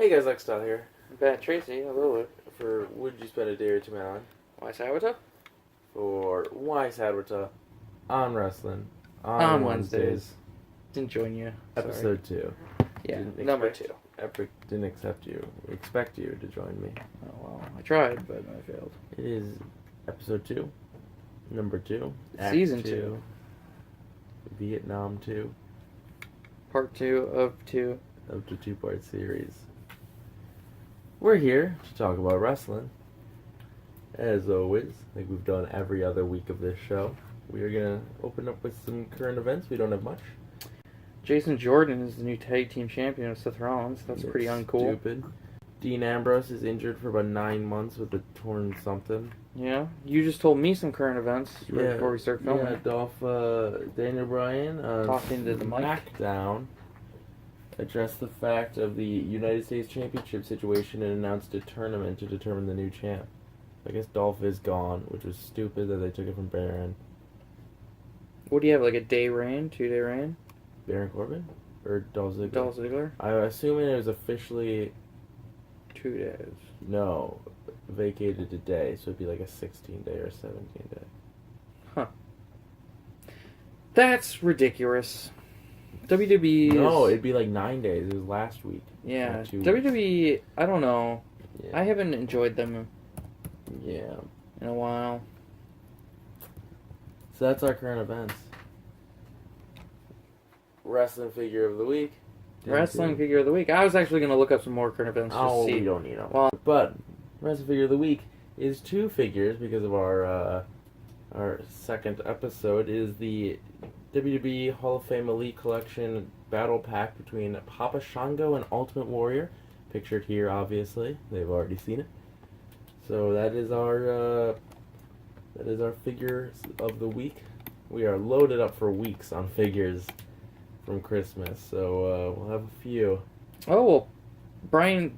Hey guys, WYSADWTA here. Ben Tracy, hello. For Would You Spend a Day or Two on? WYSADWTA? For WYSADWTA on wrestling On Wednesdays. Didn't join you. Sorry. Episode 2. Yeah, Didn't number expect- 2. Epic didn't expect you to join me. Oh, well, I tried, but I failed. It is episode 2, number 2, Act Season 2. Vietnam 2 Part 2 of 2. of the 2-part series. We're here to talk about wrestling. As always, like we've done every other week of this show, we are going to open up with some current events. We don't have much. Jason Jordan is the new tag team champion of Seth Rollins. That's pretty uncool. Stupid. Dean Ambrose is injured for about 9 months with a torn something. Yeah, you just told me some current events right before we start filming. Yeah, Daniel Bryan Talking to the mic. SmackDown addressed the fact of the United States Championship situation and announced a tournament to determine the new champ. I guess Dolph is gone, which was stupid that they took it from Baron. What do you have, like a day reign, 2-day reign? Baron Corbin? Or Dolph Ziggler? Dolph Ziggler? I'm assuming it was officially... 2 days. No, vacated today, so it'd be like a 16-day or 17-day. Huh. That's ridiculous. WWE No, it'd be like 9 days. It was last week. Yeah, Not 2 WWE, I don't know. Yeah. I haven't enjoyed them Yeah. in a while. So that's our current events. Wrestling figure of the week. Wrestling figure of the week. I was actually going to look up some more current events just Oh, to see. we don't need them. Well, But wrestling figure of the week is 2 figures because of our second episode. Is the WWE Hall of Fame Elite Collection Battle Pack between Papa Shango and Ultimate Warrior, pictured here. Obviously, they've already seen it. So that is our figures of the week. We are loaded up for weeks on figures from Christmas, so we'll have a few. oh, well, Brian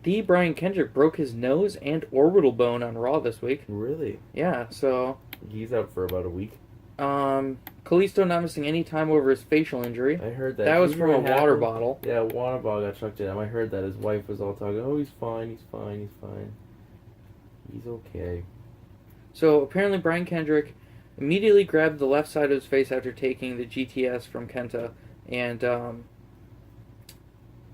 Kendrick broke his nose and orbital bone on Raw this week. Really? Yeah, so... He's out for about a week. Kalisto not missing any time over his facial injury. I heard that. That was You from know a what water happened? bottle. Yeah, a water bottle got chucked at him. I heard that his wife was all talking, oh, he's fine, he's fine, he's fine. He's okay. So apparently Brian Kendrick immediately grabbed the left side of his face after taking the GTS from Kenta, and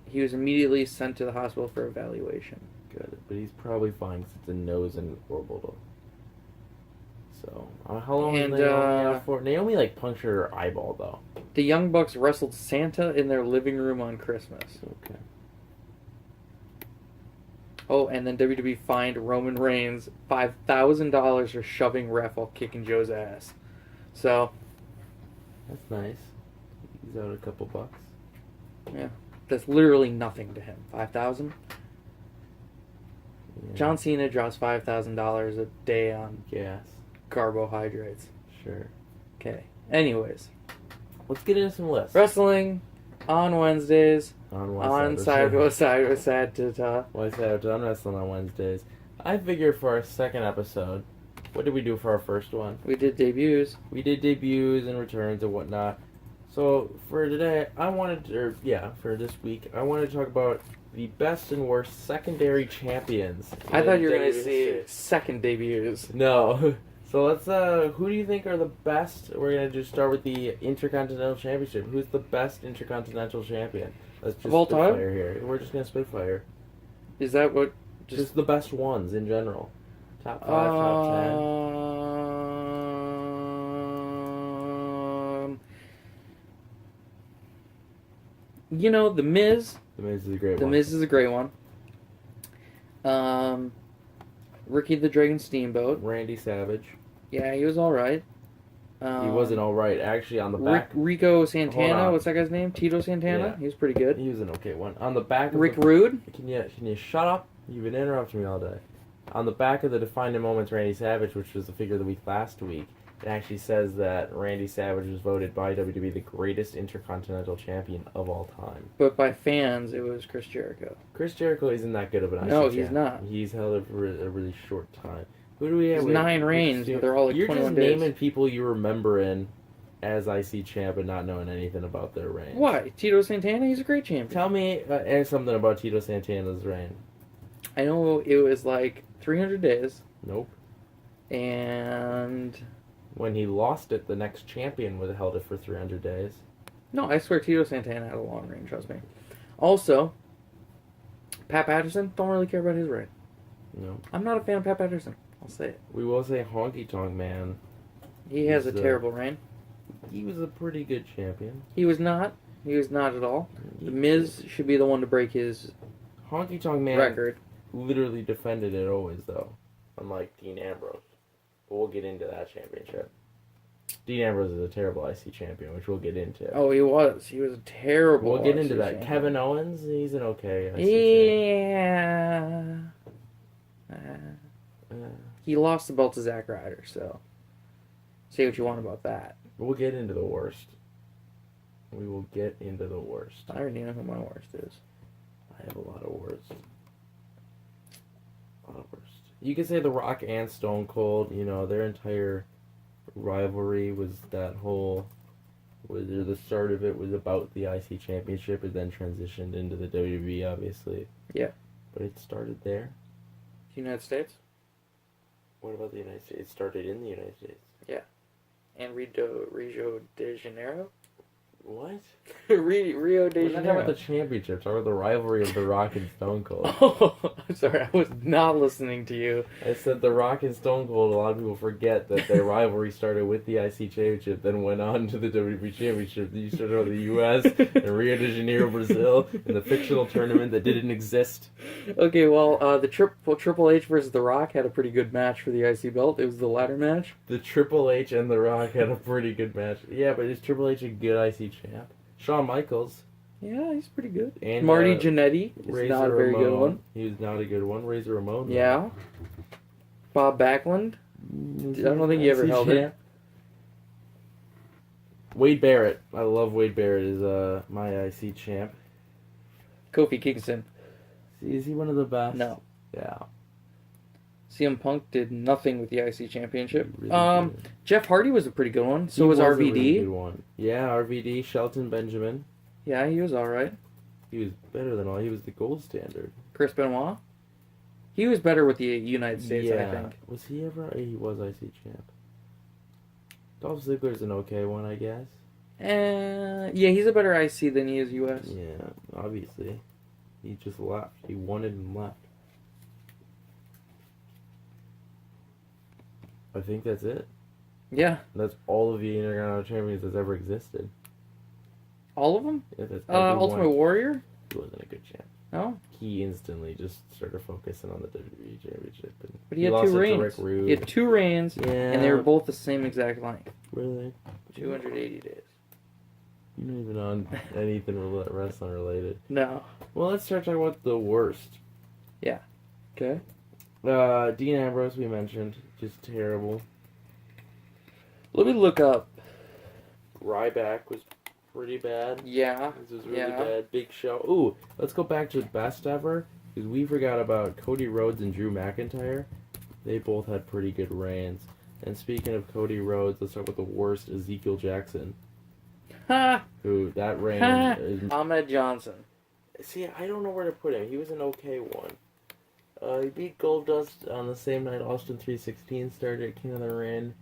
he was immediately sent to the hospital for evaluation. Good. But he's probably fine because it's a nose and orbital. So, how long is And, Naomi out for? Naomi, like, punctured her eyeball, though. The Young Bucks wrestled Santa in their living room on Christmas. Okay. Oh, and then WWE fined Roman Reigns $5,000 for shoving ref while kicking Joe's ass. So, That's nice. He's out a couple bucks. yeah, that's literally nothing to him. $5,000. Yeah. John Cena draws $5,000 a day on Gas. carbohydrates. Sure. Okay. Anyways, Let's get into some lists. wrestling on Wednesdays On side with WYSADWTA. WYSADWTA on wrestling on Wednesdays. I figure for our second episode, what did we do for our first one? We did debuts. We did debuts and returns and whatnot. So for today, for this week, I wanted to talk about the best and worst secondary champions. I thought you were going to in see WWE. second debuts. No. So let's, who do you think are the best? We're going to just start with the Intercontinental Championship. Who's the best Intercontinental Champion? Let's just Of all time? spitfire here. We're just going to spitfire. Is that what? Just the best ones in general. Top 5, top 10. You know, The Miz. The Miz is a great The one. Miz is a great one. Ricky the Dragon Steamboat. Randy Savage. Yeah, he was all right. He wasn't all right. Actually, on the back... Rico Hold Santana. on. What's that guy's name? Tito Santana. Yeah. He was pretty good. He was an okay one. On the back of Rick the... Rude. Can you shut up? You've been interrupting me all day. On the back of the Defining Moments Randy Savage, which was the figure of the week last week, it actually says that Randy Savage was voted by WWE the greatest Intercontinental Champion of all time. But by fans, it was Chris Jericho. Chris Jericho isn't that good of an IC No, champ. he's not. He's held it for a really short time. Who do we have? There's 9 reigns, but they're all like You're 21 just days. naming people you remember in as IC champ and not knowing anything about their reign. Why? Tito Santana, he's a great champion. Tell me something about Tito Santana's reign. I know it was like 300 days. Nope. And... When he lost it, the next champion would have held it for 300 days. No, I swear Tito Santana had a long reign, trust me. Also, Pat Patterson, don't really care about his reign. No. I'm not a fan of Pat Patterson. I'll say it. We will say Honky Tonk Man. He has a terrible reign. He was a pretty good champion. He was not. He was not at all. The Miz should be the one to break his Honky Tonk Man record. Literally defended it always, though. Unlike Dean Ambrose. But we'll get into that championship. Dean Ambrose is a terrible IC champion, which we'll get into. Oh, he was. He was a terrible We'll get into IC that. champion. Kevin Owens, he's an okay IC champion. Yeah. He lost the belt to Zack Ryder, so say what you want about that. We'll get into the worst. We will get into the worst. I already know who my worst is. I have a lot of worst. You could say The Rock and Stone Cold, you know, their entire rivalry was that whole... the start of it was about the IC Championship and then transitioned into the WWE, obviously. Yeah. But it started there. United States? What about the United States? It started in the United States. Yeah. And Rio de Janeiro? What? Rio de We're Janeiro. not talking about the championship. Talking about the rivalry of The Rock and Stone Cold. Oh, I'm sorry. I was not listening to you. I said The Rock and Stone Cold. A lot of people forget that their rivalry started with the IC Championship, then went on to the WWE Championship. You started with the U.S. and Rio de Janeiro, Brazil, in the fictional tournament that didn't exist. Okay, well, the Triple H versus The Rock had a pretty good match for the IC belt. It was the ladder match. The Triple H and The Rock had a pretty good match. Yeah, but is Triple H a good IC champ? Shawn Michaels. Yeah, he's pretty good. And Marty Jannetty is Razor not a very Ramon. good one. He was not a good one. Razor Ramon. though. Yeah. Bob Backlund. I don't think he ever IC held champ. it. Wade Barrett. I love Wade Barrett as my IC champ. Kofi Kingston. Is he one of the best? No. Yeah. CM Punk did nothing with the IC Championship. Really good. Jeff Hardy was a pretty good one. So He was a RVD. really good one. Yeah, RVD, Shelton Benjamin. Yeah, he was alright. He was better than all. He was the gold standard. Chris Benoit. He was better with the United States, I think. Was he ever? He was IC champ. Dolph Ziggler's an okay one, I guess. Yeah, he's a better IC than he is US. Yeah, obviously. He just left. He won it and left. I think that's it. Yeah. That's all of the Intercontinental Champions that's ever existed. All of them? Yeah, that's Ultimate Warrior? He wasn't a good champ. No? He instantly just started focusing on the WWE Championship. And But he had lost two it to reigns. Rick Rude. He had two reigns, Yeah. and they were both the same exact length. Really? 280 days. You're not even on anything wrestling related. No. Well, let's start talking about the worst. Yeah. Okay. Dean Ambrose, we mentioned. Just terrible. Let me look up. Ryback was pretty bad. Yeah. This was really Yeah. bad. Big Show. Ooh, let's go back to best ever. Because we forgot about Cody Rhodes and Drew McIntyre. They both had pretty good reigns. And speaking of Cody Rhodes, let's talk about the worst, Ezekiel Jackson. Ha! Who, that reign... Ha! is- Ahmed Johnson. See, I don't know where to put him. He was an okay one. He beat Goldust on the same night Austin 316 started at King of the Ring.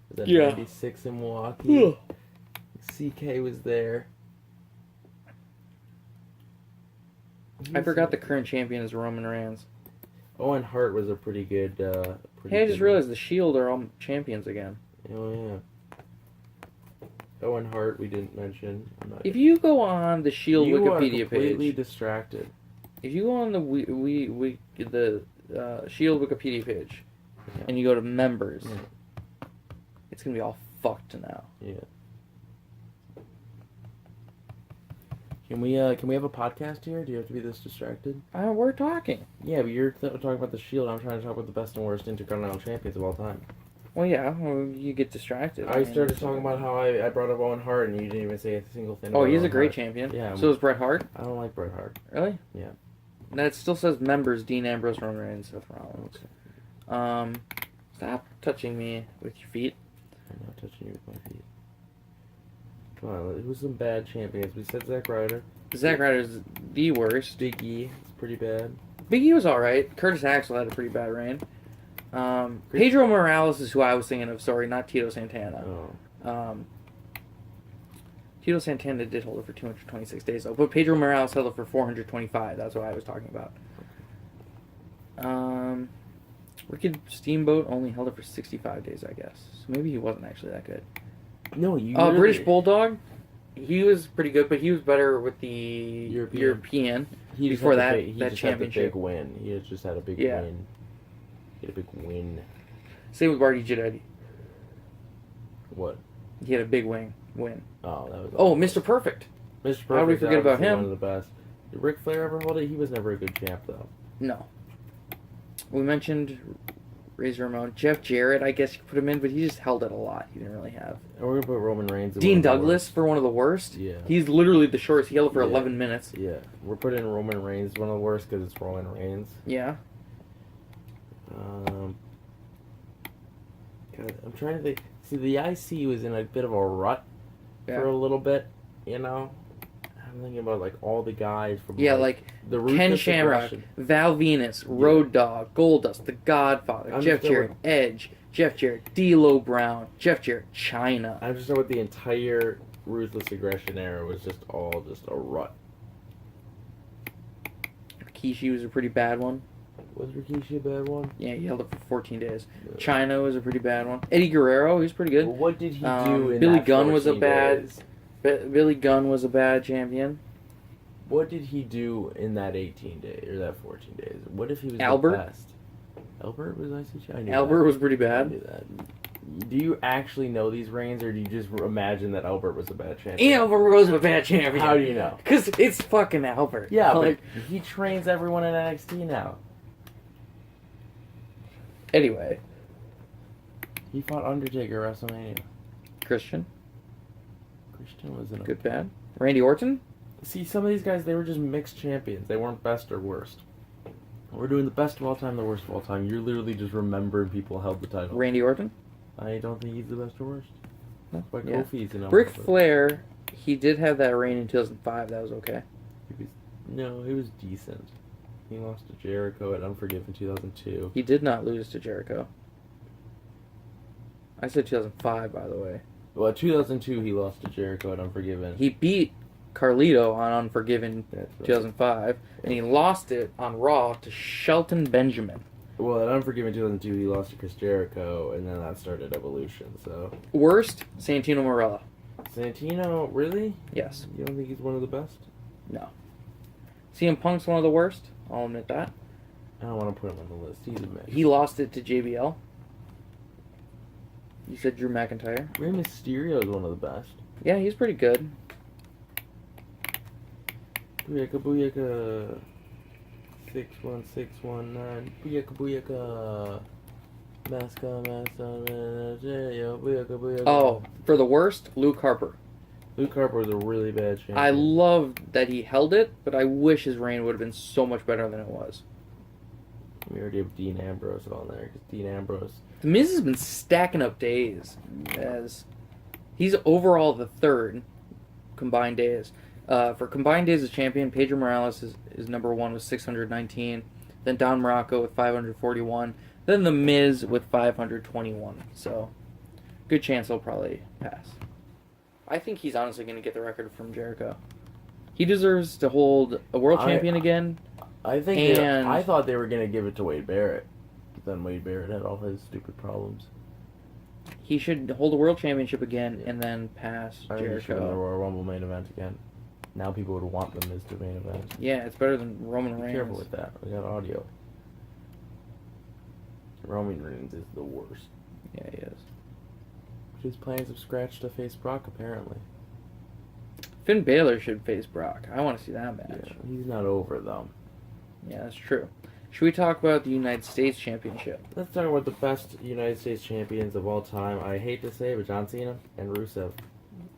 Was that Yeah. 96 in Milwaukee? CK was there. I forgot the current champion is Roman Reigns. Owen Hart was a pretty good... Hey, I just realized the Shield are all champions again. Oh, yeah. Owen Hart, we didn't mention. If you go on the Shield you Wikipedia are completely page, distracted. if you go on the Shield Wikipedia page, Yeah. and you go to members, Yeah. it's gonna be all fucked now. Yeah. Can we have a podcast here? Do you have to be this distracted? We're talking. Yeah, but you're talking about the Shield. I'm trying to talk about the best and worst Intercontinental Champions of all time. Well, yeah, you get distracted. I started talking about how I brought up Owen Hart, and you didn't even say a single thing. Oh, about he's a Owen great Hart. champion. Yeah. So is Bret Hart. I don't like Bret Hart. Really? Yeah. That still says members: Dean Ambrose, Roman Reigns, Seth Rollins. Stop touching me with your feet. I'm not touching you with my feet. Come on, who's some bad champions? We said Zack Ryder. Zack Ryder's the worst. Big E is pretty bad. Big E was alright. Curtis Axel had a pretty bad reign. Pedro Morales is who I was thinking of. Sorry, not Tito Santana. Oh. Tito Santana did hold it for 226 days, though. But Pedro Morales held it for 425. That's what I was talking about. Ricky Steamboat only held it for 65 days, I guess. So maybe he wasn't actually that good. No, you. British Bulldog, he was pretty good, but he was better with the European He just before had that the big, that championship. Had the big win. He had just had a big win. He had a big win. Same with Barty Jannetty. What? He had a big win. Oh, that was. Oh, Mr. Perfect. Mr. Perfect. How did we forget about him? One of the best. Did Ric Flair ever hold it? He was never a good champ, though. No. We mentioned Razor Ramon. Jeff Jarrett, I guess you could put him in, but he just held it a lot. He didn't really have. And we're gonna put Roman Reigns. Dean Douglas for one of the worst. Yeah. He's literally the shortest. He held it for 11 minutes. Yeah. We're putting Roman Reigns one of the worst because it's Roman Reigns. Yeah. God, I'm trying to think. See, the IC was in a bit of a rut for a little bit, you know? I'm thinking about, like, all the guys from, like the Ken Shamrock, Val Venus, Road Dogg, Goldust, The Godfather, Jeff Jarrett, Edge, Jeff Jarrett, D'Lo Brown, Jeff Jarrett, China. I'm just talking about the entire Ruthless Aggression era was just all just a rut. Rikishi was a pretty bad one. Was Rikishi a bad one? Yeah, he held it for 14 days. No. China was a pretty bad one. Eddie Guerrero, he was pretty good. Well, what did he do in Billy that Gunn 14 was a bad. days? Billy Gunn was a bad champion. What did he do in that 18 days or that 14 days? What if he was Albert? the best? Albert was IC champion. Albert was pretty bad. I knew that. Do you actually know these reigns, or do you just imagine that Albert was a bad champion? Albert was a bad champion. How do you know? Because it's fucking Albert. Yeah, but he trains everyone in NXT now. Anyway. He fought Undertaker at WrestleMania. Christian was in a... Good, bad. Randy Orton? See, some of these guys, they were just mixed champions. They weren't best or worst. We're doing the best of all time, the worst of all time. You're literally just remembering people held the title. Randy Orton? I don't think he's the best or worst. No. But Kofi's an Ric Flair, he did have that reign in 2005. That was okay. He was decent. He lost to Jericho at Unforgiven 2002. He did not lose to Jericho. I said 2005, by the way. Well, 2002 he lost to Jericho at Unforgiven. He beat Carlito on Unforgiven 2005, and he lost it on Raw to Shelton Benjamin. Well, at Unforgiven 2002 he lost to Chris Jericho, and then that started Evolution, so... Worst, Santino Marella. Santino, really? Yes. You don't think he's one of the best? No. CM Punk's one of the worst, I'll admit that. I don't want to put him on the list, he's a mix. He lost it to JBL. You said Drew McIntyre. Rey Mysterio is one of the best. Yeah, he's pretty good. Booyaka Booyaka 61619 Booyaka Booyaka Booyaka Booyaka. Oh, for the worst, Luke Harper. Luke Harper was a really bad champion. I loved that he held it, but I wish his reign would have been so much better than it was. We already have Dean Ambrose on there, because Dean Ambrose... The Miz has been stacking up days, as he's overall the third combined days. For combined days as champion, Pedro Morales is number one with 619. Then Don Morocco with 541. Then The Miz with 521. So, good chance he'll probably pass. I think he's honestly going to get the record from Jericho. He deserves to hold a world champion again. I think I thought they were going to give it to Wade Barrett. But then Wade Barrett had all his stupid problems. He should hold a world championship again and then pass I think he should win the Jericho. Royal Rumble main event again. Now people would want them as the main event. Yeah, it's better than Roman Be Reigns. careful with that. We got audio. Roman Reigns is the worst. Yeah, he is. His plans have scratched to face Brock, apparently. Finn Balor should face Brock. I want to see that match. Yeah, he's not over, though. Yeah, that's true. Should we talk about the United States Championship? Let's talk about the best United States champions of all time. I hate to say it, but John Cena and Rusev.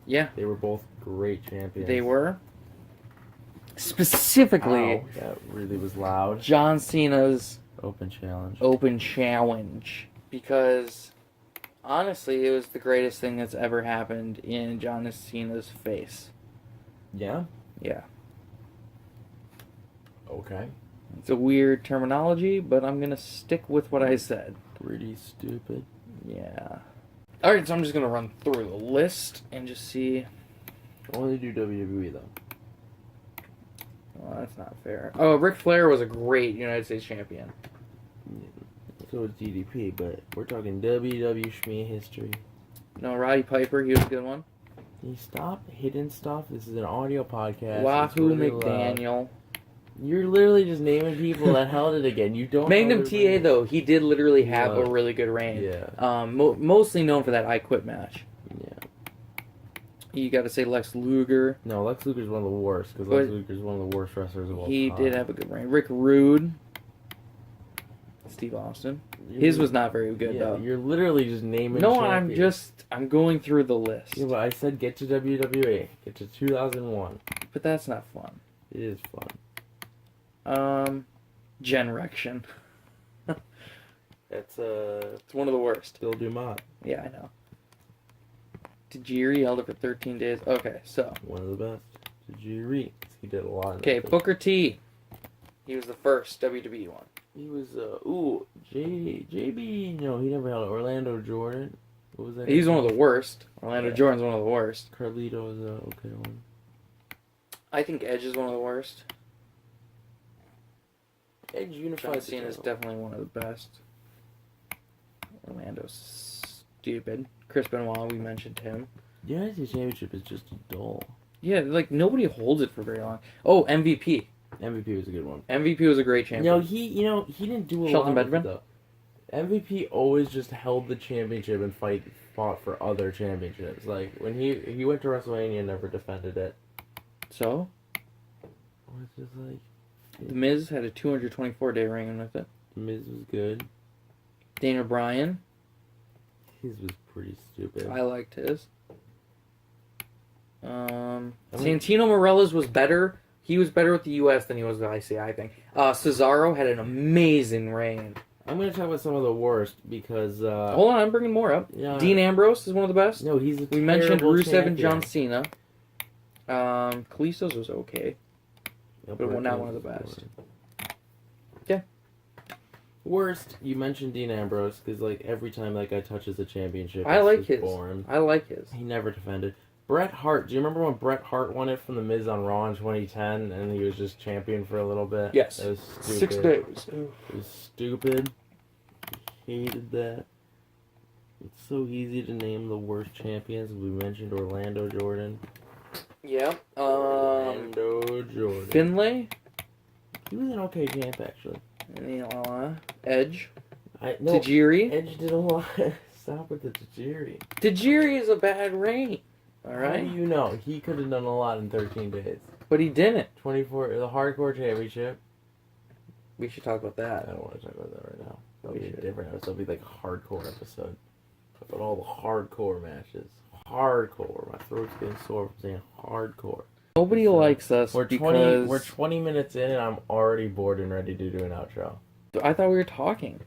Yeah. They were both great champions. They were. Specifically, Ow, that really was loud. John Cena's Open challenge. Open Challenge. Because Honestly, it was the greatest thing that's ever happened in John Cena's face. Yeah? Yeah. Okay. It's a weird terminology, but I'm going to stick with what I said. Pretty stupid. Yeah. Alright, so I'm just going to run through the list and just see. Only do WWE, though. Well, that's not fair. Oh, Ric Flair was a great United States champion. So is DDP, but we're talking WWE Shmee history. No, Roddy Piper, he was a good one. Can you stop hitting stuff? This is an audio podcast. Wahoo It's really McDaniel. loud. You're literally just naming people that held it again. You don't. Magnum know TA, their names. though, he did literally have a Love it. really good reign. Yeah. Mostly known for that I Quit match. Yeah. You got to say Lex Luger. No, Lex Luger's one of the worst because But Lex Luger's one of the worst wrestlers of all He time. did have a good reign. Rick Rude. Steve Austin. His was not very good, though. You're literally just naming. No, champions. I'm going through the list. Yeah, but I said get to WWE. Get to 2001. But that's not fun. It is fun. Genrection. It's It's one of the worst. Bill Dumont. Yeah, I know. Tajiri held it for 13 days. Okay, so. One of the best. Tajiri. He did a lot. in Okay, that thing. Booker T. He was the first WWE one. He was JB. No, he never held it. Orlando Jordan. What was that? He's one of the worst. Orlando Yeah. Jordan's one of the worst. Carlito is a okay one. I think Edge is one of the worst. Edge unified. John Cena is definitely one of the best. Orlando's stupid. Chris Benoit, we mentioned him. The United States Championship is just dull. Yeah, like nobody holds it for very long. Oh, MVP. MVP was a good one. MVP was a great champion. No, he didn't do a Shelton lot with Benjamin? it, though. MVP always just held the championship and fought for other championships. Like when he went to WrestleMania and never defended it. So, It's just like The Miz had a 224-day reign with it. Miz was good. Daniel Bryan, His was pretty stupid. I liked his. Santino Morella's was better. He was better with the U.S. than he was with IC, I think. Cesaro had an amazing reign. I'm gonna talk about some of the worst because Hold on, I'm bringing more up. yeah, Dean Ambrose is one of the best. No, he's a We mentioned terrible Rusev and John champion. Cena. Kalisto's was okay. Yeah, but Brett not one was of the best. worst. Yeah. Worst, you mentioned Dean Ambrose because like every time that guy touches a championship, I it's like just his. boring. I like his. He never defended. Bret Hart. Do you remember when Bret Hart won it from The Miz on Raw in 2010, and he was just champion for a little bit? Yes. It was stupid. 6 days. It was stupid. Hated that. It's so easy to name the worst champions. We mentioned Orlando Jordan. Yeah. Orlando Jordan. Finlay. He was an okay champ, actually. Edge. No, Tajiri. Edge did a lot. Stop with the Tajiri. Tajiri is a bad reign. All How right. do you know? He could have done a lot in 13 days. But he didn't. 24, the Hardcore Championship. We should talk about I that. don't want to talk about that right now. That'll We be a should. different episode. It'll be like a hardcore episode. About all the hardcore matches. Hardcore. My throat's getting sore from saying hardcore. Nobody likes us We're because 20 minutes in and I'm already bored and ready to do an outro. I thought we were talking.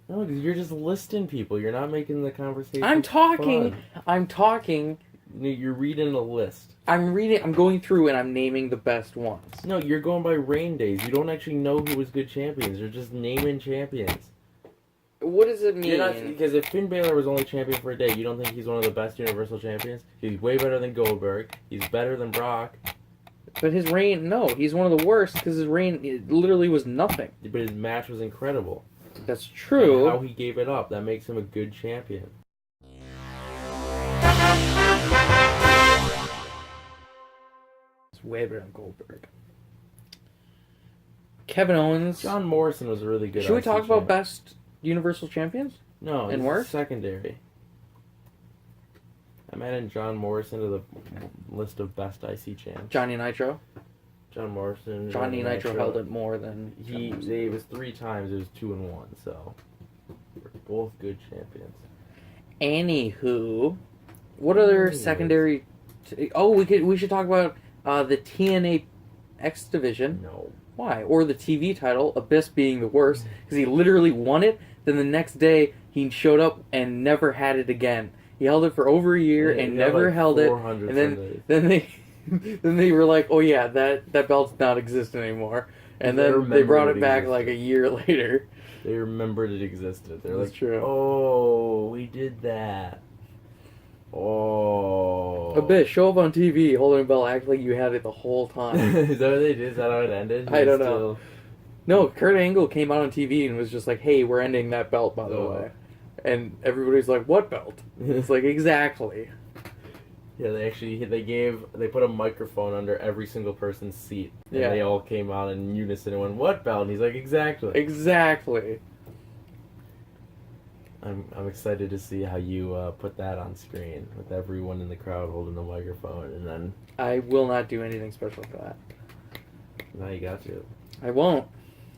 No, because you're just listing people. You're not making the conversation I'm talking. fun. I'm talking. No, you're reading a list. I'm reading. I'm going through and I'm naming the best ones. No, you're going by reign days. You don't actually know who was good champions. You're just naming champions. What does it mean? You're not, because if Finn Balor was only champion for a day, you don't think he's one of the best Universal Champions? He's way better than Goldberg. He's better than Brock. But his reign, no, he's one of the worst because his reign it literally was nothing. But his match was incredible. That's true. And how he gave it up, that makes him a good champion. It's way better than Goldberg. Kevin Owens. John Morrison was a really good. Should we IC talk about champ. best Universal Champions? No, and he's worse? secondary. I'm adding John Morrison to the list of best IC champs. Johnny Nitro. John Morrison. Johnny Nitro held it more than It was 3 times. It was 2 and 1. So we're both good champions. Anywho, what other Anyways. secondary? We should talk about the TNA X division. No. Why? Or the TV title, Abyss being the worst because he literally won it Then the next day, he showed up and never had it again. He held it for over a year and never held it. And then they were like, "Oh yeah, that belt's not exist anymore." And then they brought it back like a year later. They remembered it existed. They're That's like, true. "Oh, we did that." Oh. A bit. Show up on TV holding a belt, act like you had it the whole time. Is that what they did? Is that how it ended? I don't know. No, Kurt Angle came out on TV and was just like, "Hey, we're ending that belt, by the way." And everybody's like, "What belt?" It's like, exactly. Yeah, they put a microphone under every single person's seat. And Yeah. they all came out in unison and went, "What belt?" And he's like, "Exactly." Exactly. I'm excited to see how you put that on screen with everyone in the crowd holding the microphone, and then I will not do anything special for that. now you got to. I won't.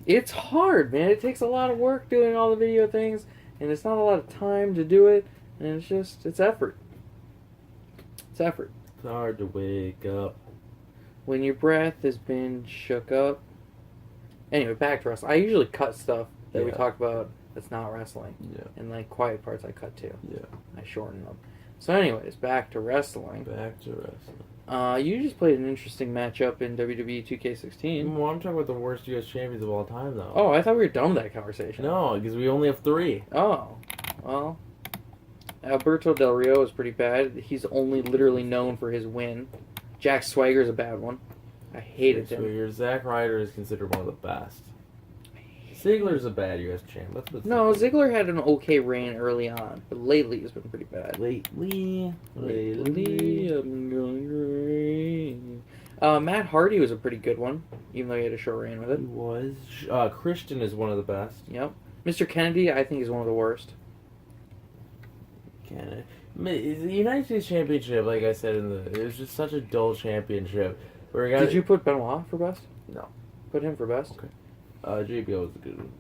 It's hard, man. It takes a lot of work doing all the video things, and it's not a lot of time to do it, and it's effort. It's effort. It's hard to wake up. When your breath has been shook up. Anyway, back to wrestling. I usually cut stuff that we talk about that's not wrestling. Yeah. And like quiet parts I cut too. Yeah. I shorten them. So anyways, back to wrestling. Back to wrestling. You just played an interesting matchup in WWE 2K16. Well, I'm talking about the worst U.S. champions of all time, though. Oh, I thought we were done with that conversation. No, because we only have 3. Oh, well, Alberto Del Rio is pretty bad. He's only literally known for his win. Jack Swagger's a bad one. I hated him. Zack Ryder is considered one of the best. Ziggler's a bad U.S. champ. No, Ziggler had an okay reign early on, but lately he's been pretty bad. Lately, I'm going Matt Hardy was a pretty good one, even though he had a short reign with it. He was. Christian is one of the best. Yep. Mr. Kennedy, I think, is one of the worst. The United States Championship, like I said, it was just such a dull championship. Did you put Benoit for best? No. Put him for best? Okay. JBL was a good one.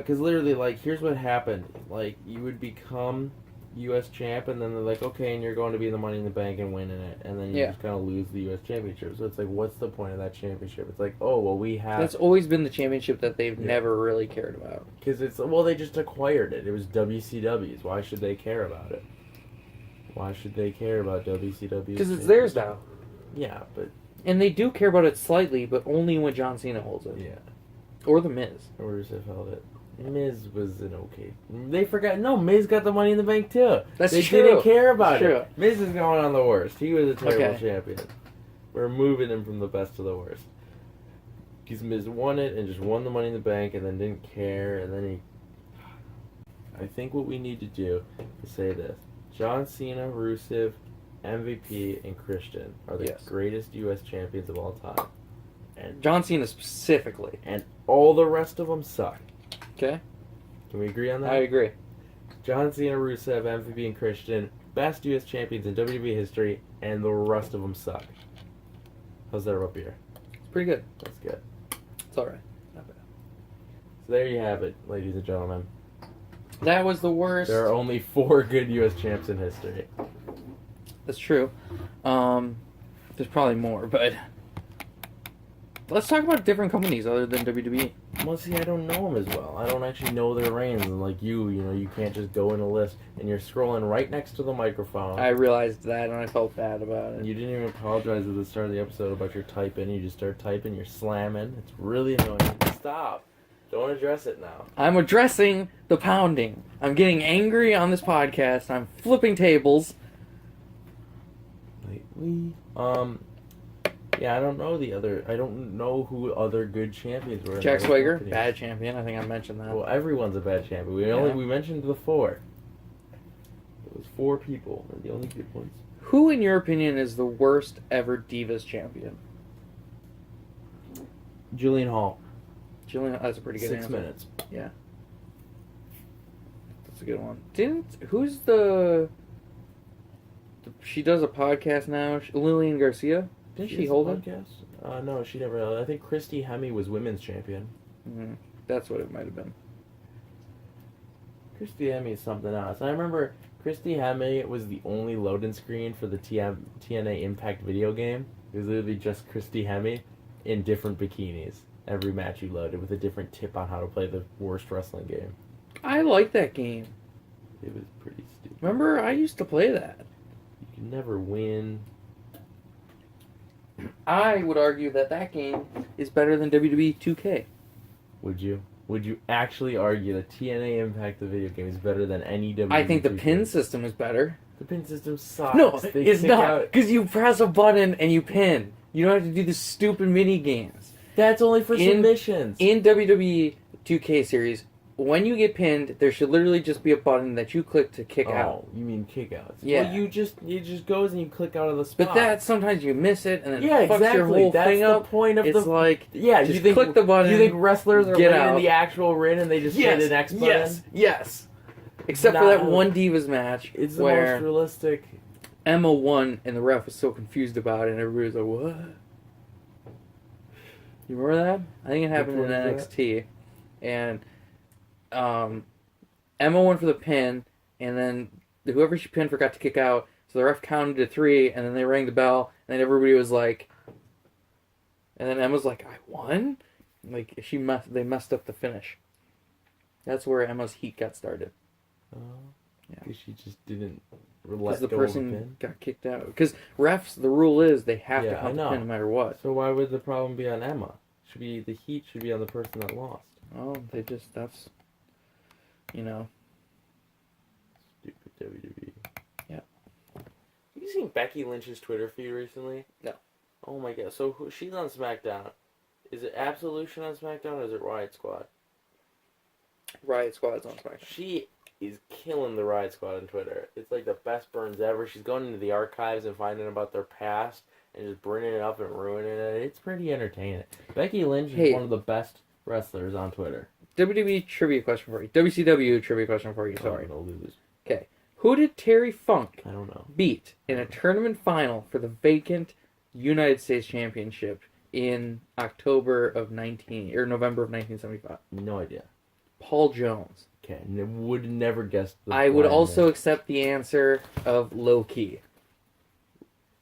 Because literally, like, here's what happened. Like, you would become U.S. champ, and then they're like, okay, and you're going to be in the Money in the Bank and winning it. And then you just kind of lose the U.S. championship. So it's like, what's the point of that championship? It's like, oh, well, we have... That's always been the championship that they've never really cared about. Because they just acquired it. It was WCW's. Why should they care about it? Why should they care about WCW? Because it's theirs now. Yeah, but... And they do care about it slightly, but only when John Cena holds it. Yeah. Or The Miz. Or Rusev held it. Miz was an okay. They forgot. No, Miz got the Money in the Bank too. They didn't care about it. Miz is going on the worst. He was a terrible champion. We're moving him from the best to the worst. Because Miz won it and just won the Money in the Bank and then didn't care and then he... I think what we need to do is say this. John Cena, Rusev, MVP, and Christian are the greatest U.S. champions of all time. And John Cena specifically. And all the rest of them suck. Okay. Can we agree on that? I agree. John Cena, Rusev, MVP, and Christian, best U.S. champions in WWE history, and the rest of them suck. How's that up here? It's pretty good. That's good. It's alright. Not bad. So there you have it, ladies and gentlemen. That was the worst. There are only 4 good U.S. champs in history. That's true. There's probably more, but... Let's talk about different companies other than WWE. Well, see, I don't know them as well. I don't actually know their reigns, and like you can't just go in a list, and you're scrolling right next to the microphone. I realized that, and I felt bad about it. You didn't even apologize at the start of the episode about your typing. You just start typing, you're slamming. It's really annoying. Stop. Don't address it now. I'm addressing the pounding. I'm getting angry on this podcast. I'm flipping tables. Lately, yeah, I don't know who other good champions were. Jack Swagger, bad champion. I think I mentioned that. Well, everyone's a bad champion. We mentioned the 4. It was 4 people. They're the only good ones. Who, in your opinion, is the worst ever Divas champion? Jillian Hall. That's a pretty good 6 answer. minutes. Yeah. That's a good one. Who's the she does a podcast now, Lillian Garcia? Didn't she hold it? No, she never held it. I think Christy Hemme was women's champion. Mm-hmm. That's what it might have been. Christy Hemme is something else. I remember Christy Hemme was the only loading screen for the TNA Impact video game. It was literally just Christy Hemme in different bikinis. Every match you loaded with a different tip on how to play the worst wrestling game. I like that game. It was pretty stupid. Remember, I used to play that. You can never win. I would argue that game is better than WWE 2K. Would you? Would you actually argue that TNA Impact, the video game, is better than any WWE? I think the pin system is better. The pin system sucks. No, They it's kick not. out- Because you press a button and you pin. You don't have to do the stupid mini games. That's only for In- submissions. In WWE 2K series, when you get pinned, there should literally just be a button that you click to kick out. You mean kickouts? Yeah. Well, you just goes and you click out of the spot. But that sometimes you miss it and then yeah, fucks exactly. your whole That's thing the up. point of It's the. like Yeah, just you think click the button. You think wrestlers are get laying in out. the actual ring and they just hit the next button? Yes. Except for that Nah. one Divas match It's the where most realistic. Emma won and the ref was so confused about it and everybody was like, what? You remember that? I think it happened in Which one was NXT. And Emma won for the pin and then whoever she pinned forgot to kick out. So the ref counted to 3 and then they rang the bell and then everybody was like... And then Emma's like, I won? Like, they messed up the finish. That's where Emma's heat got started. Yeah. Because she just didn't Because let the go of the person pin. got kicked out. Because refs, the rule is they have to Yeah, I count the know. pin no matter what. So why would the problem be on Emma? The heat should be on the person that lost. Oh, that's, you know. Stupid WWE. Yeah. Have you seen Becky Lynch's Twitter feed recently? No. Oh my god. So she's on SmackDown. Is it Absolution on SmackDown or is it Riot Squad? Riot Squad's on SmackDown. She is killing the Riot Squad on Twitter. It's like the best burns ever. She's going into the archives and finding about their past and just bringing it up and ruining it. It's pretty entertaining. Becky Lynch is one of the best wrestlers on Twitter. WWE trivia question for you. WCW trivia question for you, sorry. I'm gonna lose. Okay. Who did Terry Funk I don't know. beat in a tournament final for the vacant United States Championship in November of 1975? No idea. Paul Jones. Okay, would never guess. I would also accept the answer of Low Key.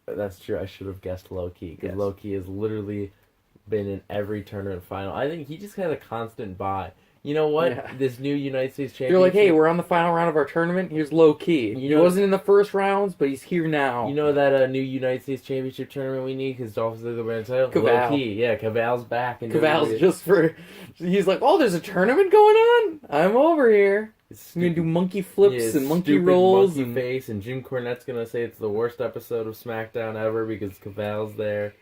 That's true. I should have guessed Low Key because Yes. Low Key has literally been in every tournament final. I think he just had a constant buy. You know what? Yeah. This new United States Championship. They're like, hey, we're on the final round of our tournament. Here's Low Key. You He know- wasn't in the first rounds, but he's here now. You know that new United States Championship tournament we need because Dolph Ziggler won the title? Caval. Low Key. Yeah, Caval's back. And Caval's just for... He's like, oh, there's a tournament going on? I'm over here. I'm going to do monkey flips and monkey rolls. Monkey face, and Jim Cornette's going to say it's the worst episode of SmackDown ever because Caval's there.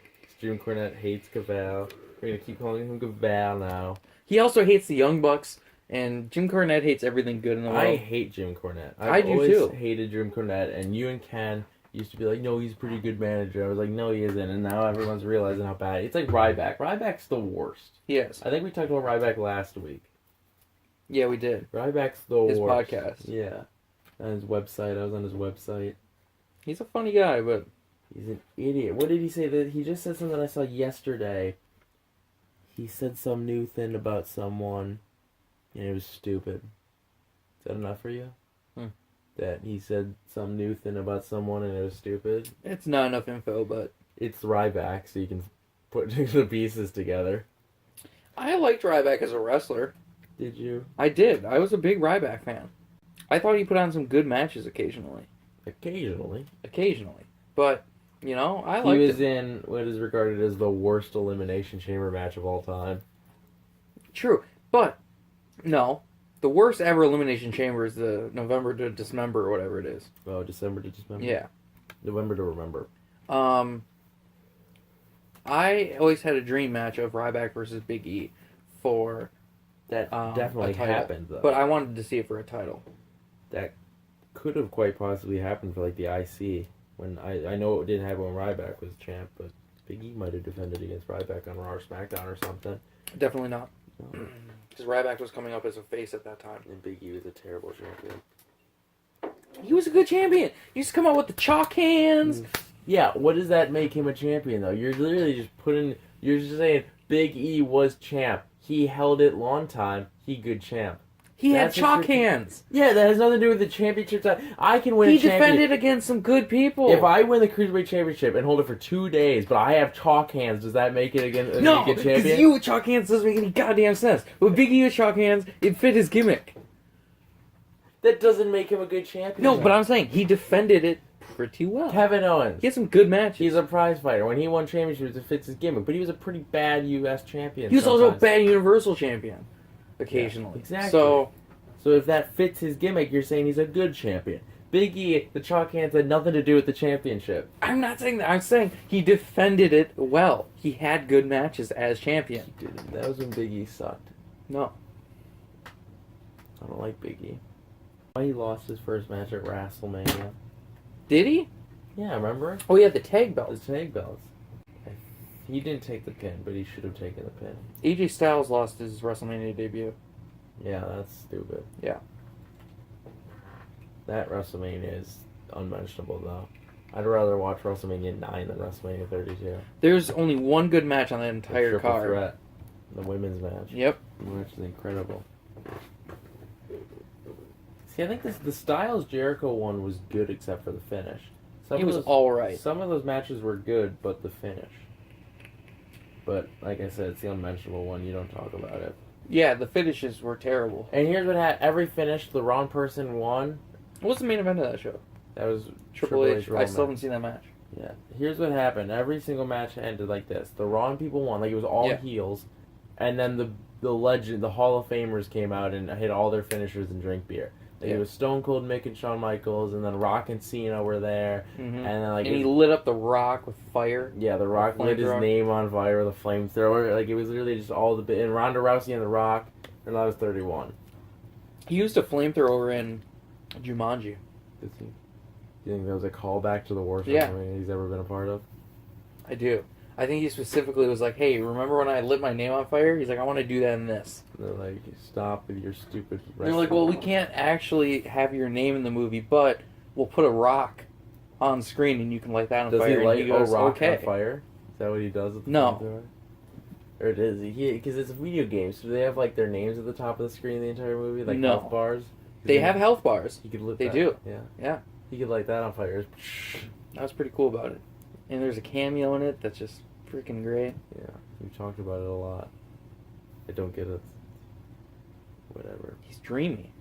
Jim Cornette hates Caval. We're going to keep calling him Caval now. He also hates the Young Bucks, and Jim Cornette hates everything good in the world. I hate Jim Cornette. I do always too. hated Jim Cornette, and you and Ken used to be like, no, he's a pretty good manager. I was like, no, he isn't, and now everyone's realizing how bad. It's like Ryback. Ryback's the worst. Yes. I think we talked about Ryback last week. Yeah, we did. Ryback's the His worst. podcast. Yeah. On his website. I was on his website. He's a funny guy, but... He's an idiot. What did he say? That he just said something I saw yesterday. He said some new thing about someone, and it was stupid. Is that enough for you? That he said some new thing about someone, and it was stupid? It's not enough info, but... It's Ryback, so you can put the pieces together. I liked Ryback as a wrestler. Did you? I did. I was a big Ryback fan. I thought he put on some good matches occasionally. Occasionally. But, you know, I He liked was it. in what is regarded as the worst Elimination Chamber match of all time. True. But, no. The worst ever Elimination Chamber is the November to Dismember or whatever it is. Oh, December to Dismember? Yeah. November to Remember. I always had a dream match of Ryback versus Big E for... That a definitely title. happened, though. But I wanted to see it for a title. That could have quite possibly happened for, like, the IC. When I know it didn't happen when Ryback was champ, but Big E might have defended against Ryback on Raw or SmackDown or something. Definitely not. Because Ryback was coming up as a face at that time. And Big E was a terrible champion. He was a good champion. He used to come out with the chalk hands. Yeah, what does that make him a champion, though? You're literally just you're just saying Big E was champ. He held it long time. He good champ. He had That's chalk just- hands. Yeah, that has nothing to do with the championship time. I can win He a championship. defended against some good people. If I win the Cruiserweight Championship and hold it for 2 days, but I have chalk hands, does that make it again? No, make it because champion? you with chalk hands doesn't make any goddamn sense. With Big E with chalk hands, it fit his gimmick. That doesn't make him a good champion. No, but I'm saying he defended it pretty well. Kevin Owens. He had some good matches. He's a prize fighter. When he won championships, it fits his gimmick. But he was a pretty bad U.S. champion. He was sometimes. also a bad Universal champion, occasionally. Yeah, exactly. So if that fits his gimmick, you're saying he's a good champion. Big E, the chalk hands had nothing to do with the championship. I'm not saying that. I'm saying he defended it well. He had good matches as champion. Dude, that was when Big E sucked. No. I don't like Big E. Why he lost his first match at WrestleMania. Did he? Yeah, remember? Oh, he had the tag The belts. tag belts. He didn't take the pin, but he should have taken the pin. AJ Styles lost his WrestleMania debut. Yeah, that's stupid. Yeah. That WrestleMania is unmentionable, though. I'd rather watch WrestleMania 9 than WrestleMania 32. There's only one good match on the entire Triple card. Threat, the women's match. Yep. Which is incredible. See, I think the Styles Jericho one was good except for the finish. It was alright. Some of those matches were good, but the finish. But, like I said, it's the unmentionable one. You don't talk about it. Yeah, the finishes were terrible. And here's what happened. Every finish, the wrong person won. What's the main event of that show? That was Triple H. I Roman. still haven't seen that match. Yeah. Here's what happened. Every single match ended like this. The wrong people won. Like, it was all heels. And then the legend, the Hall of Famers came out and hit all their finishers and drink beer. Like, it was Stone Cold, Mick, and Shawn Michaels, and then Rock and Cena were there. Mm-hmm. And then, like... And he lit up The Rock with fire. Yeah, The Rock lit his name on fire with a flamethrower. Like, it was literally just all the... And Ronda Rousey and The Rock, and that was 31. He used a flamethrower in Jumanji. Did he? Do you think that was a callback to the worst WrestleMania he's ever been a part of? I do. I think he specifically was like, hey, remember when I lit my name on fire? He's like, I want to do that in this. And they're like, stop with your stupid wrestling. They're like, well, we can't actually have your name in the movie, but we'll put a rock on screen and you can light that on Does fire. he light and he goes, a rock okay. on fire? Is that what he does with the No. flamethrower? Or it is? Because it's a video game, so do they have like their names at the top of the screen the entire movie? Like No. health bars? They have health bars. He could lit They that. do. Yeah. Yeah. He could light that on fire. That was pretty cool about it. And there's a cameo in it that's just freaking great. Yeah. We've talked about it a lot. I don't get it. Whatever. He's dreamy.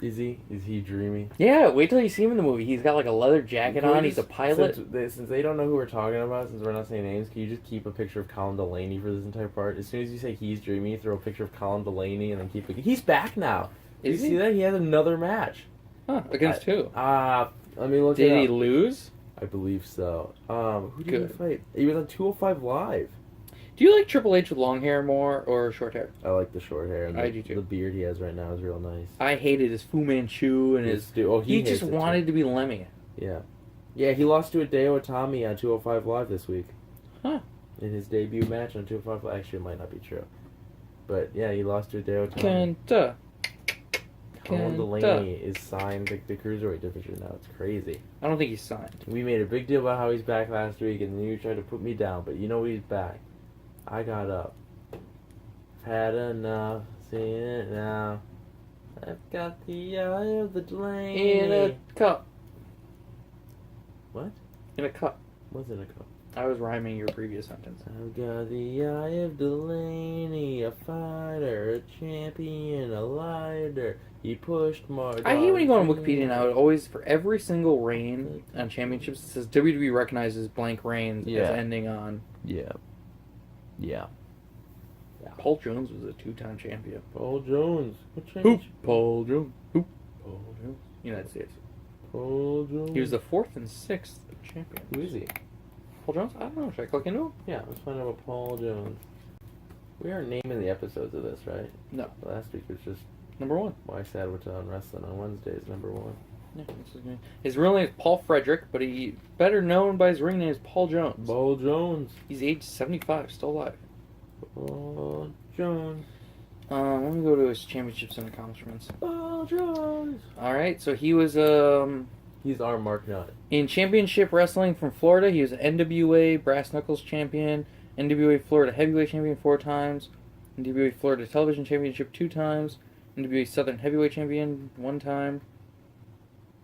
Is he? Is he dreamy? Yeah, wait till you see him in the movie. He's got like a leather jacket on. He's a pilot. Since they don't know who we're talking about, since we're not saying names, can you just keep a picture of Colin Delaney for this entire part? As soon as you say he's dreamy, throw a picture of Colin Delaney and then keep it. He's back now. Did you see that? He has another match. Huh, against who? Let me look Did it up. he lose? I believe so. Who did he fight? He was on 205 Live. Do you like Triple H with long hair more or short hair? I like the short hair. And I do too. The beard he has right now is real nice. I hated his Fu Manchu and his... he just wanted to be Lemmy. Yeah. Yeah, he lost to Hideo Itami on 205 Live this week. Huh. In his debut match on 205 Live. Actually, it might not be true. But, yeah, he lost to Hideo Itami. Kenta. Colin Delaney is signed to the Cruiserweight division now. It's crazy. I don't think he's signed. We made a big deal about how he's back last week, and then you tried to put me down. But you know he's back. I got up. Had enough. Seen it now. I've got the eye of the Delaney. In a cup. What? In a cup. What's in a cup? I was rhyming your previous sentence. I've got the eye of Delaney, a fighter, a champion, a lighter. He pushed more. I hate when you go on Wikipedia now. It always, for every single reign on championships, it says WWE recognizes blank reign as ending on. Yeah. Yeah. Paul Jones was a 2-time champion. Paul Jones. What Who? changed? Paul Jones. Who? Paul Jones. United States. Paul Jones. He was the 4th and 6th champion. Who is he? Paul Jones? I don't know. Should I click into him? Yeah, let's find out about Paul Jones. We aren't naming the episodes of this, right? No. Last week was just Number 1. WYSADWTA on Wrestling on Wednesdays, number 1. Yeah, this is good. His real name is Paul Frederick, but he better known by his ring name is Paul Jones. Paul Jones. He's age 75, still alive. Paul Jones. Let me go to his championships and accomplishments. Paul Jones. Alright, so he was He's our Mark Nutt. in championship wrestling from Florida. He was an NWA Brass Knuckles champion, NWA Florida Heavyweight champion 4 times, NWA Florida Television Championship 2 times, NWA Southern Heavyweight champion 1 time.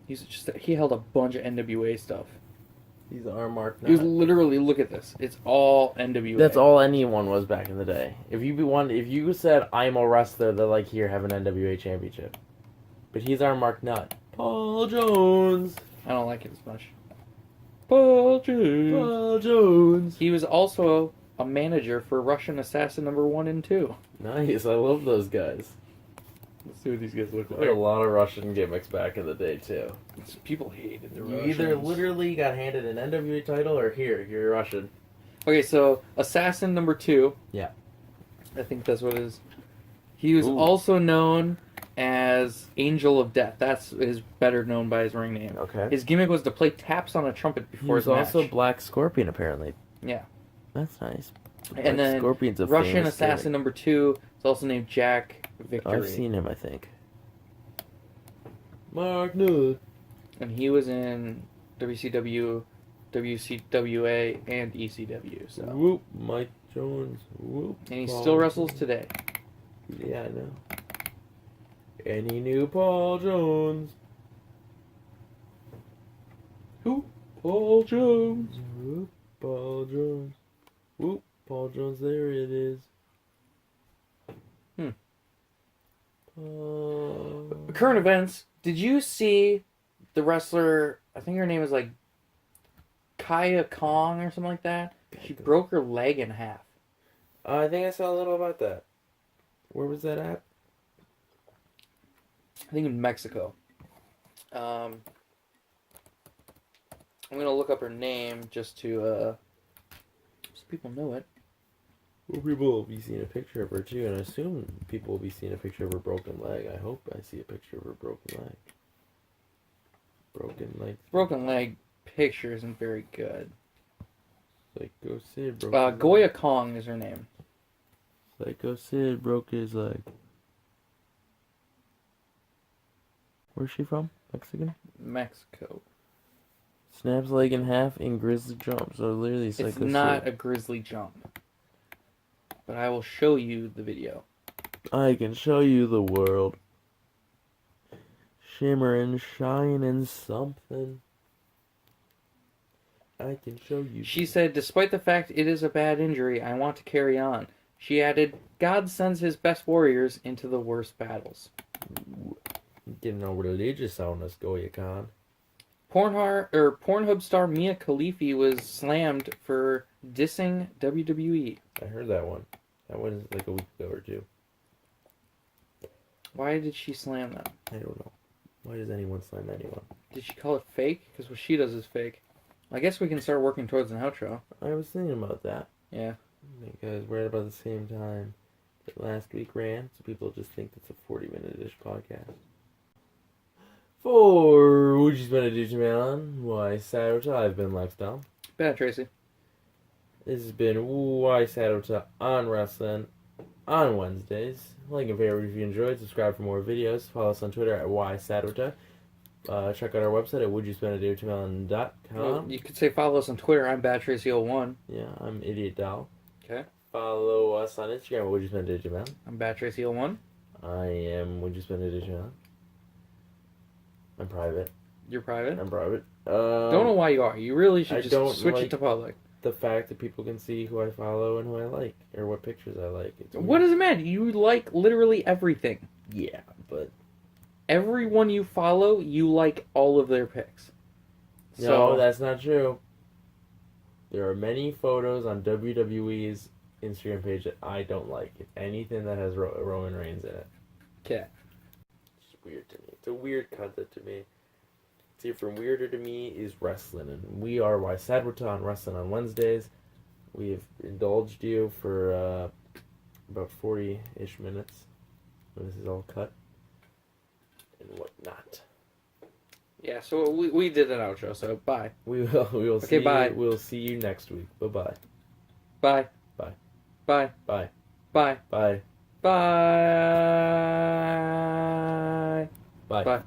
He held a bunch of NWA stuff. He's our Mark He was Nutt. literally, look at this. It's all NWA. That's all anyone was back in the day. If you said I'm a wrestler, they're like, here, have an NWA championship. But he's our Mark Nutt. Paul Jones. I don't like it as much. Paul Jones. Paul Jones. He was also a manager for Russian Assassin number 1 and 2. Nice. I love those guys. Let's see what these guys look We had a lot of Russian gimmicks back in the day, too. People hated the You Russians. either literally got handed an NWA title or here, you're Russian. Okay, so Assassin number 2. Yeah. I think that's what it is. He was Ooh. also known as Angel of Death. That's his better known by his ring name. Okay. His gimmick was to play taps on a trumpet He before was his match. also Black Scorpion, apparently. Yeah. That's nice. And then Scorpion's a Russian famous Assassin gimmick. number 2 is also named Jack Victory. I've seen him, I think. Mark Nutt. And he was in WCW, WCWA, and ECW. So. Whoop, Mike Jones. Whoop. And he Paul still wrestles Jones. today. Yeah, I know. And he knew Paul Jones. Who? Paul Jones. Whoop, Paul Jones. Whoop, Paul Jones. There it is. Hmm. Paul. Current events. Did you see the wrestler? I think her name is like Kaya Kong or something like that. She broke her leg in half. I think I saw a little about that. Where was that at? I think in Mexico. I'm gonna look up her name just to so people know it. Well, people will be seeing a picture of her too, and I assume people will be seeing a picture of her broken leg. I hope I see a picture of her broken leg. Broken leg. Broken leg picture isn't very good. Psycho Sid broke his leg. Goya Kong is her name. Psycho Sid broke his leg. Where's she from? Mexican? Mexico. Snaps leg in half in grizzly jump. So literally Psycho It's not Sid. a grizzly jump. But I will show you the video. I can show you the world. Shimmering, shining something. I can show you. She said, despite the fact it is a bad injury, I want to carry on. She added, God sends his best warriors into the worst battles. Getting all religious on us, Goya Khan. Pornhub star Mia Khalifi was slammed for dissing WWE. I heard that one. That one is like a week ago or two. Why did she slam them? I don't know. Why does anyone slam anyone? Did she call it fake? Because what she does is fake. I guess we can start working towards an outro. I was thinking about that. Yeah. Because we're at about the same time that last week ran, so people just think it's a 40-minute-ish podcast. For Would You Spend a Duty Man? WYSADWTA. I've been Lifestyle. Bad, Tracy. This has been WYSADWTA on Wrestling on Wednesdays. Like and favorite if you enjoyed. Subscribe for more videos. Follow us on Twitter at WYSADWTA. Check out our website at wouldyouspendadutyman.com. Well, you could say follow us on Twitter. I'm Bad Tracy01. Yeah, I'm Idiot Doll. Okay. Follow us on Instagram at Would You Spend a Duty Man. I'm Bad Tracy01. I am Would You Spend a Duty Man. I'm private. You're private. I'm private. Don't know why you are. You really should I just don't switch like it to public. the fact that people can see who I follow and who I like, or what pictures I like. It's What weird. does it matter? You like literally everything. Yeah, but Everyone you follow, you like all of their pics. no, that's not true. There are many photos on WWE's Instagram page that I don't like. If anything that has Roman Reigns in it. Okay. It's weird to me. It's a weird concept to me. See, from weirder to me is wrestling, and we are WYSADWTA on Wrestling on Wednesdays. We have indulged you for about 40-ish minutes when this is all cut and whatnot. Yeah, so we did an outro, so bye. We will Okay, see bye. you. We'll see you next week. Bye-bye. Bye. Bye. Bye. Bye. Bye. Bye. Bye. Bye. Bye.